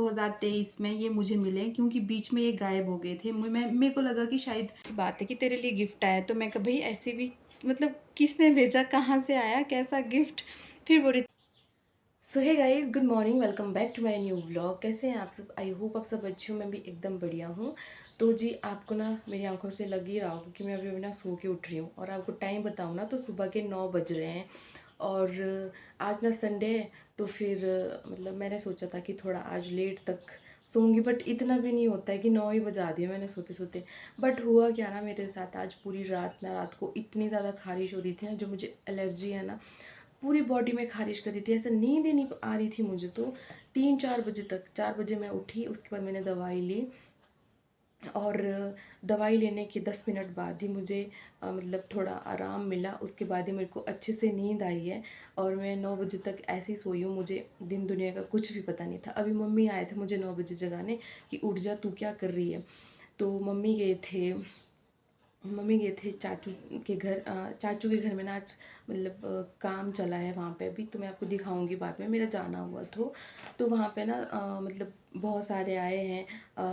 2023 में ये मुझे मिले, क्योंकि बीच में ये गायब हो गए थे। मेरे को लगा कि शायद बात है कि तेरे लिए गिफ्ट आया, तो मैं कहा भाई ऐसे भी मतलब किसने भेजा, कहाँ से आया, कैसा गिफ्ट। फिर बोली so hey guys, good morning, welcome back to my new vlog. कैसे हैं आप सब? आई होप आप सब अच्छे हो। मैं भी एकदम बढ़िया हूँ। तो जी आपको ना मेरी आंखों से लग ही रहा होगा कि मैं अभी ना सो के उठ रही हूँ, और आपको टाइम बताऊँ ना तो सुबह के 9 बज रहे हैं। और आज ना संडे है, तो फिर मतलब मैंने सोचा था कि थोड़ा आज लेट तक सोऊंगी, बट इतना भी नहीं होता है कि 9 ही बजा दिया मैंने सोते सोते। बट हुआ क्या ना मेरे साथ, आज पूरी रात को इतनी ज़्यादा खारिश हो रही थी ना, जो मुझे एलर्जी है ना, पूरी बॉडी में खारिश कर रही थी। ऐसे नींद ही नहीं आ रही थी मुझे तो 3-4 बजे तक। 4 बजे मैं उठी, उसके बाद मैंने दवाई ली, और दवाई लेने के 10 मिनट बाद ही मुझे मतलब थोड़ा आराम मिला। उसके बाद ही मेरे को अच्छे से नींद आई है, और मैं 9 बजे तक ऐसे ही सोई हूँ। मुझे दिन दुनिया का कुछ भी पता नहीं था। अभी मम्मी आए थे मुझे 9 बजे जगाने कि उठ जा, तू क्या कर रही है। तो मम्मी गए थे चाचू के घर। चाचू के घर में ना आज मतलब काम चला है वहाँ पे। अभी तो मैं आपको दिखाऊंगी बाद में, मेरा जाना हुआ तो वहाँ पे ना मतलब बहुत सारे आए हैं।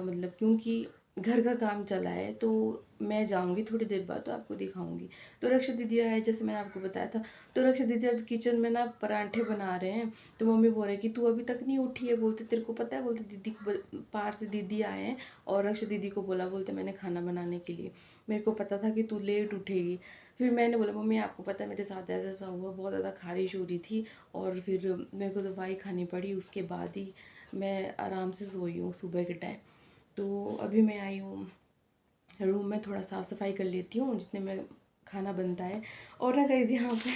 मतलब क्योंकि घर का काम चला है, तो मैं जाऊंगी थोड़ी देर बाद, तो आपको दिखाऊंगी। तो रक्षा दीदी आए, जैसे मैंने आपको बताया था। तो रक्षा दीदी अब किचन में ना पराठे बना रहे हैं। तो मम्मी बोल रहे कि तू अभी तक नहीं उठी है, बोलते तेरे को पता है, बोलते दीदी पार से दीदी आए हैं, और रक्षा दीदी को बोला, बोलते मैंने खाना बनाने के लिए। मेरे को पता था कि तू लेट उठेगी। फिर मैंने बोला मम्मी आपको पता है मेरे साथ ऐसा ऐसा हुआ, बहुत ज़्यादा खारिश हो रही थी, और फिर मेरे को दवाई खानी पड़ी। उसके बाद ही मैं आराम से सोई हूँ सुबह के टाइम। तो अभी मैं आई हूँ रूम में, थोड़ा साफ़ सफाई कर लेती हूँ जितने में खाना बनता है। और ना गाइस यहाँ पे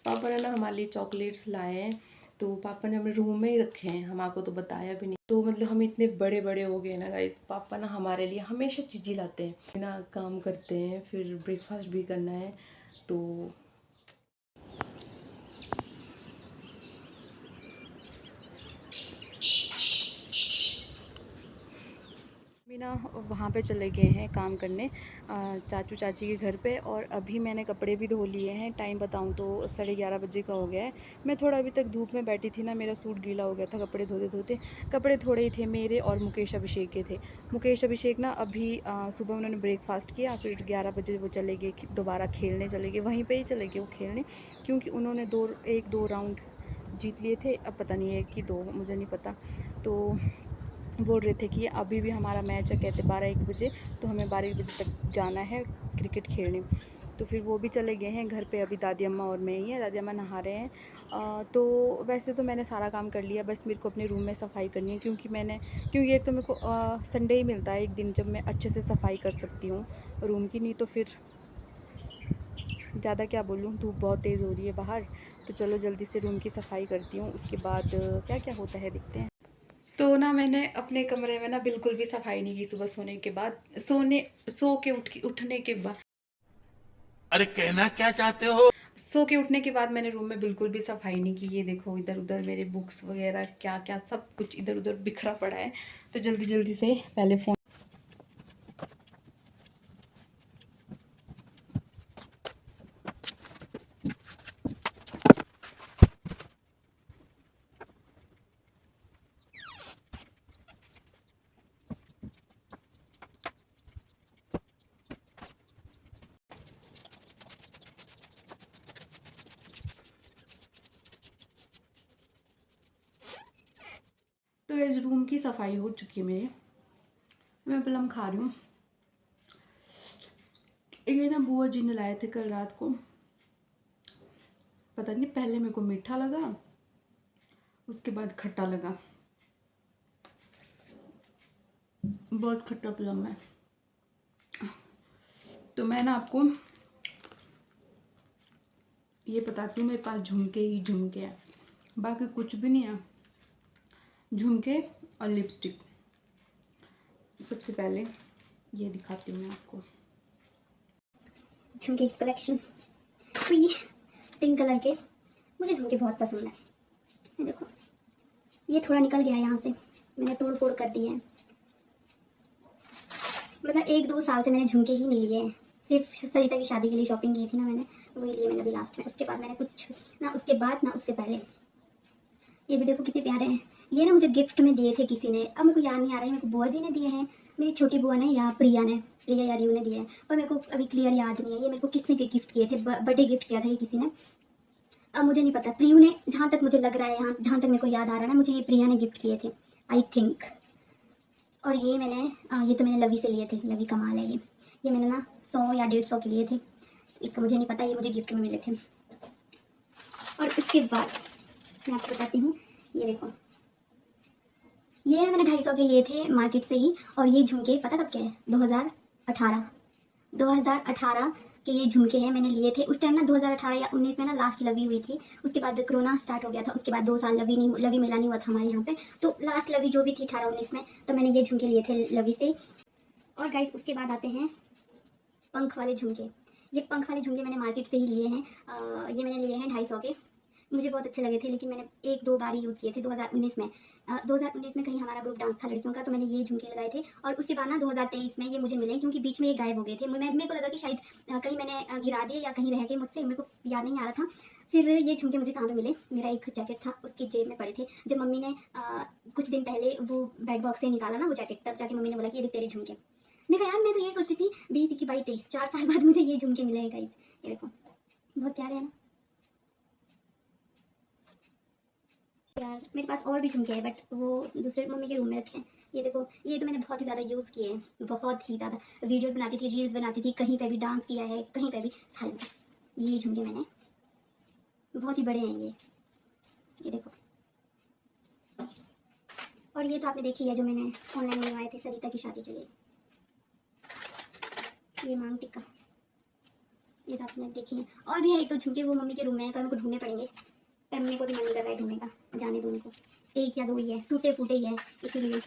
पापा ने ना हमारे लिए चॉकलेट्स लाए हैं। तो पापा ने हमें रूम में ही रखे हैं, हमारे तो बताया भी नहीं। तो मतलब हम इतने बड़े बड़े हो गए ना गाइस, पापा ना हमारे लिए हमेशा चीज़ें लाते हैं ना। काम करते हैं, फिर ब्रेकफास्ट भी करना है। तो अभी ना वहाँ पे चले गए हैं काम करने, चाचू चाची के घर पे। और अभी मैंने कपड़े भी धो लिए हैं। टाइम बताऊँ तो 11:30 बजे का हो गया है। मैं थोड़ा अभी तक धूप में बैठी थी ना, मेरा सूट गीला हो गया था कपड़े धोते धोते। कपड़े थोड़े ही थे मेरे और मुकेश अभिषेक के थे। मुकेश अभिषेक ना अभी सुबह उन्होंने ब्रेकफास्ट किया, फिर 11 बजे वो चले गए, दोबारा खेलने चले गए, वहीं पर ही चले गए वो खेलने, क्योंकि उन्होंने 1-2 राउंड जीत लिए थे। अब पता नहीं है कि 2, मुझे नहीं पता। तो बोल रहे थे कि अभी भी हमारा मैच है, कहते 12-1 बजे, तो हमें 12 बजे तक जाना है क्रिकेट खेलने। तो फिर वो भी चले गए हैं घर पे। अभी दादी अम्मा और मैं ही हैं, दादी अम्मा नहा रहे हैं। तो वैसे तो मैंने सारा काम कर लिया, बस मेरे को अपने रूम में सफाई करनी है, क्योंकि एक तो मेरे को संडे ही मिलता है एक दिन जब मैं अच्छे से सफाई कर सकती हूँ रूम की। नहीं तो फिर ज़्यादा क्या बोलूँ, धूप बहुत तेज़ हो रही है बाहर। तो चलो जल्दी से रूम की सफाई करती हूँ, उसके बाद क्या क्या होता है देखते हैं। तो ना मैंने अपने कमरे में ना बिल्कुल भी सफाई नहीं की सुबह सोने के बाद, सो के उठने के बाद। अरे कहना क्या चाहते हो? सो के उठने के बाद मैंने रूम में बिल्कुल भी सफाई नहीं की। ये देखो इधर उधर मेरे बुक्स वगैरह क्या क्या सब कुछ इधर उधर बिखरा पड़ा है। तो जल्दी जल्दी से पहले फ़ोन। तो इस रूम की सफाई हो चुकी है मेरी। मैं प्लम खा रही हूँ। ये ना बुआ जी ने लाए थे कल रात को। पता नहीं, पहले मेरे को मीठा लगा, उसके बाद खट्टा लगा। बहुत खट्टा प्लम है। तो मैं ना आपको ये बताती हूँ, मेरे पास झुमके ही झुमके हैं, बाकी कुछ भी नहीं है। झुमके और लिपस्टिक। सबसे पहले ये दिखाती हूँ मैं आपको, झुमके की कलेक्शन। तो ये पिंक कलर के मुझे झुमके बहुत पसंद है। ये देखो, ये थोड़ा निकल गया है यहाँ से, मैंने तोड़ फोड़ कर दिए हैं। मतलब 1-2 साल से मैंने झुमके ही नहीं लिए हैं। सिर्फ सरिता की शादी के लिए शॉपिंग की थी ना मैंने, वही लिए मैंने अभी लास्ट में। उसके बाद मैंने कुछ ना, उसके बाद ना उससे पहले। ये भी देखो कितने प्यारे हैं। ये ना मुझे गिफ्ट में दिए थे किसी ने, अब मेरे को याद नहीं आ रहा है मेरे को बुआ जी ने दिए हैं, मेरी छोटी बुआ ने या प्रिया ने, प्रिया या रियू ने दिए हैं, पर मेरे को अभी क्लियर याद नहीं है ये मेरे को किसने गिफ्ट किए थे। बर्थडे गिफ्ट किया था ये किसी ने, अब मुझे नहीं पता। प्रियू ने, जहाँ तक मुझे लग रहा है, यहाँ जहाँ तक मेरे को याद आ रहा है ना, मुझे ये प्रिया ने गिफ्ट किए थे आई थिंक। और ये मैंने ये तो मैंने लवी से लिए थे, लवी कमाल है ये मैंने ना 100 या 150 के लिए थे, इसका मुझे नहीं पता, ये मुझे गिफ्ट में मिले थे। और उसके बाद मैं आपको बताती हूँ, ये देखो, ये मैंने 250 के लिए थे मार्केट से ही। और ये झुमके पता कब के हैं, 2018 के ये झुमके हैं, मैंने लिए थे उस टाइम ना 2018 या 19 में ना लास्ट लवी हुई थी, उसके बाद कोरोना स्टार्ट हो गया था, उसके बाद 2 साल लवी मेला नहीं हुआ था हमारे यहाँ पे, तो लास्ट लवी जो भी थी 18-19 में, तो मैंने ये झुमके लिए थे लवी से। और गाइस उसके बाद आते हैं पंख वाले झुमके। ये पंख वाले झुमके मैंने मार्केट से ही लिए हैं, ये मैंने लिए हैं 250 के, मुझे बहुत अच्छे लगे थे, लेकिन मैंने 1-2 बार ही यूज़ किए थे 2019 में। 2019 में कहीं हमारा ग्रुप डांस था लड़कियों का, तो मैंने ये झुमके लगाए थे। और उसके बाद ना 2023 में ये मुझे मिले, क्योंकि बीच में ये गायब हो गए थे, मेरे को लगा कि शायद कहीं मैंने गिरा दिए या कहीं रह गए मुझसे, मेरे को याद नहीं आ रहा था। फिर ये झुमके मुझे कहाँ पे मिले, मेरा एक जैकेट था उसकी जेब में पड़े थे, जब मम्मी ने कुछ दिन पहले वो बेड बॉक्स से निकाला ना वो जैकेट, तब जाके मम्मी ने बोला कि ये देख तेरे झुमके। मैं कहा यार मैं तो ये सोच रही थी 20, 21, 22, 23, 4 साल बाद मुझे ये झुमके मिले हैं गाइस। ये देखो बहुत प्यारे हैं ना यार। मेरे पास और भी झुमके हैं, बट वो दूसरे मम्मी के रूम में रखे हैं। ये देखो, ये तो मैंने बहुत ही ज़्यादा यूज़ किए हैं, बहुत ही ज़्यादा। वीडियोस बनाती थी, रील्स बनाती थी, कहीं पे भी डांस किया है, कहीं पे भी साल में। ये झुमके मैंने बहुत ही बड़े हैं ये देखो। और ये तो आपने देखी है जो मैंने ऑनलाइन मंगवाए थे सरिता की शादी के लिए, ये मांग टिक्का, ये तो आपने देखी है। और भी है एक तो झुमके, वो मम्मी के रूम में है, पर मेरे को ढूंढने पड़ेंगे, पर मेरे को भी मन नहीं कर रहा है ढूंढने का, जाने दो उनको, 1 या 2 ही है, टूटे फूटे ही है इसीलिए।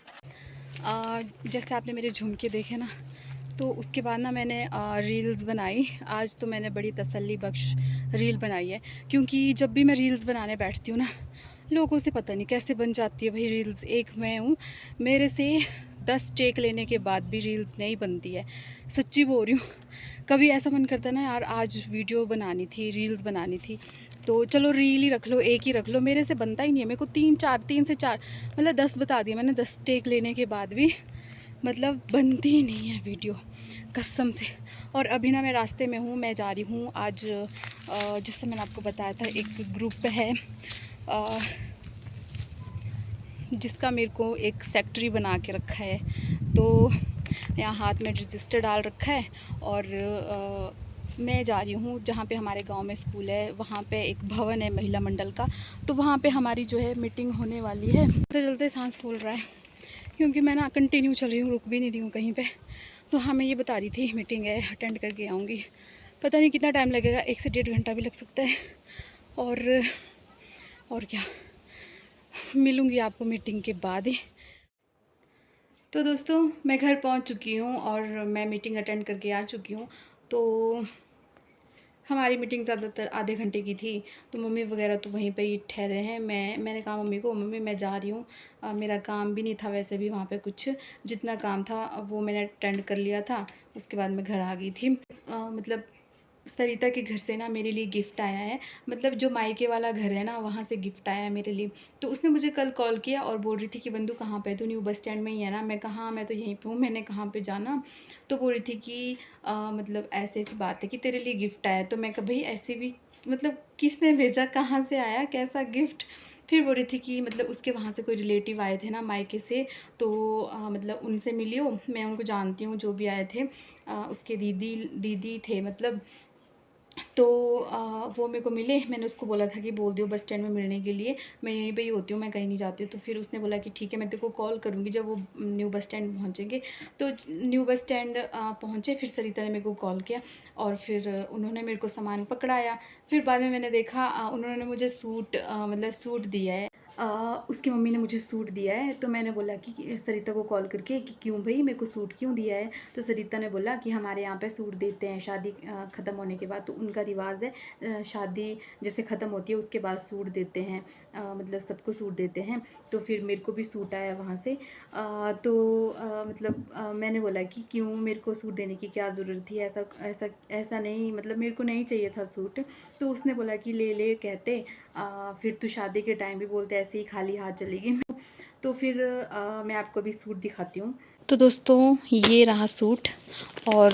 जैसे आपने मेरे झुमके देखे ना, तो उसके बाद ना मैंने रील्स बनाई। आज तो मैंने बड़ी तसल्ली बख्श रील बनाई है, क्योंकि जब भी मैं रील्स बनाने बैठती हूँ ना, लोगों से पता नहीं कैसे बन जाती है भाई रील्स। एक मैं हूँ, मेरे से 10 टेक लेने के बाद भी रील्स नहीं बनती है, सच्ची बोल रही हूँ। कभी ऐसा मन करता है ना यार, आज वीडियो बनानी थी, रील्स बनानी थी, तो चलो रील ही रख लो, एक ही रख लो, मेरे से बनता ही नहीं है। मेरे को 3 से 4 मतलब 10 बता दिया मैंने, 10 टेक लेने के बाद भी मतलब बनती ही नहीं है वीडियो, कसम से। और अभी ना मैं रास्ते में हूँ, मैं जा रही हूँ आज, जैसे मैंने आपको बताया था एक ग्रुप है जिसका मेरे को एक सेक्रेटरी बना के रखा है, तो यहाँ हाथ में रजिस्टर डाल रखा है। और मैं जा रही हूँ जहाँ पे हमारे गांव में स्कूल है, वहाँ पे एक भवन है महिला मंडल का, तो वहाँ पे हमारी जो है मीटिंग होने वाली है। चलते चलते सांस फूल रहा है, क्योंकि मैं ना कंटिन्यू चल रही हूँ, रुक भी नहीं रही हूँ कहीं पे। तो हाँ, मैं ये बता रही थी मीटिंग है, अटेंड करके आऊँगी, पता नहीं कितना टाइम लगेगा, 1 से 1.5 घंटा भी लग सकता है। और क्या, मिलूँगी आपको मीटिंग के बाद ही। तो दोस्तों मैं घर पहुंच चुकी हूं और मैं मीटिंग अटेंड करके आ चुकी हूं। तो हमारी मीटिंग ज़्यादातर आधे घंटे की थी, तो मम्मी वगैरह तो वहीं पे ही ठहरे हैं। मैंने कहा मम्मी को, मम्मी मैं जा रही हूँ, मेरा काम भी नहीं था वैसे भी वहाँ पे, कुछ जितना काम था वो मैंने अटेंड कर लिया था, उसके बाद मैं घर आ गई थी। मतलब सरिता के घर से ना मेरे लिए गिफ्ट आया है, मतलब जो मायके वाला घर है ना, वहाँ से गिफ्ट आया है मेरे लिए। तो उसने मुझे कल कॉल किया और बोल रही थी कि बंधु कहाँ पे है, तो न्यू बस स्टैंड में ही है ना। मैं कहा हाँ मैं तो यहीं पे हूँ, मैंने कहाँ पे जाना। तो बोल रही थी कि मतलब ऐसे ऐसी बात है कि तेरे लिए गिफ्ट आया। तो मैं कहा भाई ऐसे भी मतलब किसने भेजा, कहाँ से आया, कैसा गिफ्ट। फिर बोल रही थी कि मतलब उसके वहाँ से कोई रिलेटिव आए थे ना मायके से, तो मतलब उनसे मिलियो, मैं उनको जानती हूँ जो भी आए थे, उसके दीदी थे मतलब। तो वो मेरे को मिले, मैंने उसको बोला था कि बोल दियो बस स्टैंड में मिलने के लिए, मैं यहीं पे ही होती हूँ, मैं कहीं नहीं जाती हूँ। तो फिर उसने बोला कि ठीक है मैं तेरे को कॉल करूँगी जब वो न्यू बस स्टैंड पहुँचेंगे। तो न्यू बस स्टैंड पहुँचे, फिर सरिता ने मेरे को कॉल किया और फिर उन्होंने मेरे को सामान पकड़ाया। फिर बाद में मैंने देखा उन्होंने मुझे सूट मतलब सूट दिया है, उसकी मम्मी ने मुझे सूट दिया है। तो मैंने बोला कि सरिता को कॉल करके कि क्यों भाई मेरे को सूट क्यों दिया है। तो सरिता ने बोला कि हमारे यहाँ पे सूट देते हैं शादी ख़त्म होने के बाद, तो उनका रिवाज है शादी जैसे ख़त्म होती है उसके बाद सूट देते हैं, मतलब सबको सूट देते हैं। तो फिर मेरे को भी सूट आया वहाँ से। तो मतलब मैंने बोला कि क्यों मेरे को सूट देने की क्या ज़रूरत थी, ऐसा ऐसा ऐसा नहीं, मतलब मेरे को नहीं चाहिए था सूट। तो उसने बोला कि ले ले कहते, फिर तू शादी के टाइम भी बोलते ऐसे ही खाली हाथ चलेगी। तो फिर मैं आपको अभी सूट दिखाती हूँ। तो दोस्तों ये रहा सूट, और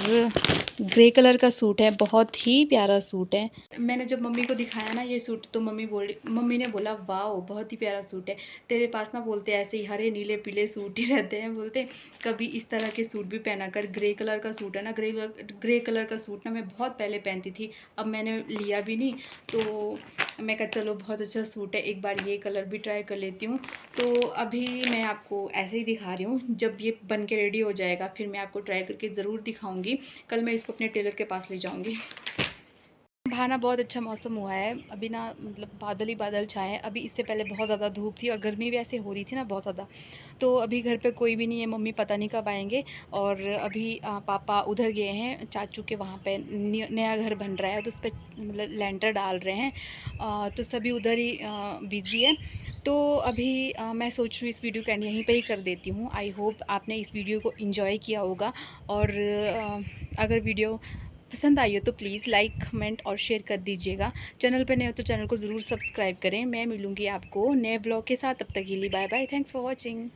ग्रे कलर का सूट है, बहुत ही प्यारा सूट है। मैंने जब मम्मी को दिखाया ना ये सूट, तो मम्मी ने बोला वाओ बहुत ही प्यारा सूट है। तेरे पास ना, बोलते ऐसे ही हरे नीले पीले सूट ही रहते हैं, बोलते कभी इस तरह के सूट भी पहना कर। ग्रे कलर का सूट है ना, ग्रे कलर का सूट ना मैं बहुत पहले पहनती थी, अब मैंने लिया भी नहीं। तो मैं कहा चलो बहुत अच्छा सूट है, एक बार ये कलर भी ट्राई कर लेती हूँ। तो अभी मैं आपको ऐसे ही दिखा रही हूँ, जब ये बन के रेडी हो जाएगा फिर मैं आपको ट्राई करके ज़रूर दिखाऊंगी। कल मैं इसको अपने टेलर के पास ले जाऊंगी। बाहर ना बहुत अच्छा मौसम हुआ है, अभी ना मतलब बादल ही बादल छाए हैं। अभी इससे पहले बहुत ज़्यादा धूप थी और गर्मी भी ऐसे हो रही थी ना बहुत ज़्यादा। तो अभी घर पे कोई भी नहीं है, मम्मी पता नहीं कब आएंगे। और अभी पापा उधर गए हैं चाचू के, वहाँ पे नया घर बन रहा है, तो उस पर मतलब लेंटर डाल रहे हैं। तो सभी उधर ही बिज़ी है। तो अभी मैं सोच रही हूँ इस वीडियो का एंड यहीं पे ही कर देती हूँ। आई होप आपने इस वीडियो को एंजॉय किया होगा, और अगर वीडियो पसंद आई हो तो प्लीज़ लाइक कमेंट और शेयर कर दीजिएगा। चैनल पर नए हो तो चैनल को ज़रूर सब्सक्राइब करें। मैं मिलूँगी आपको नए ब्लॉग के साथ, तब तक के लिए bye bye, thanks for watching.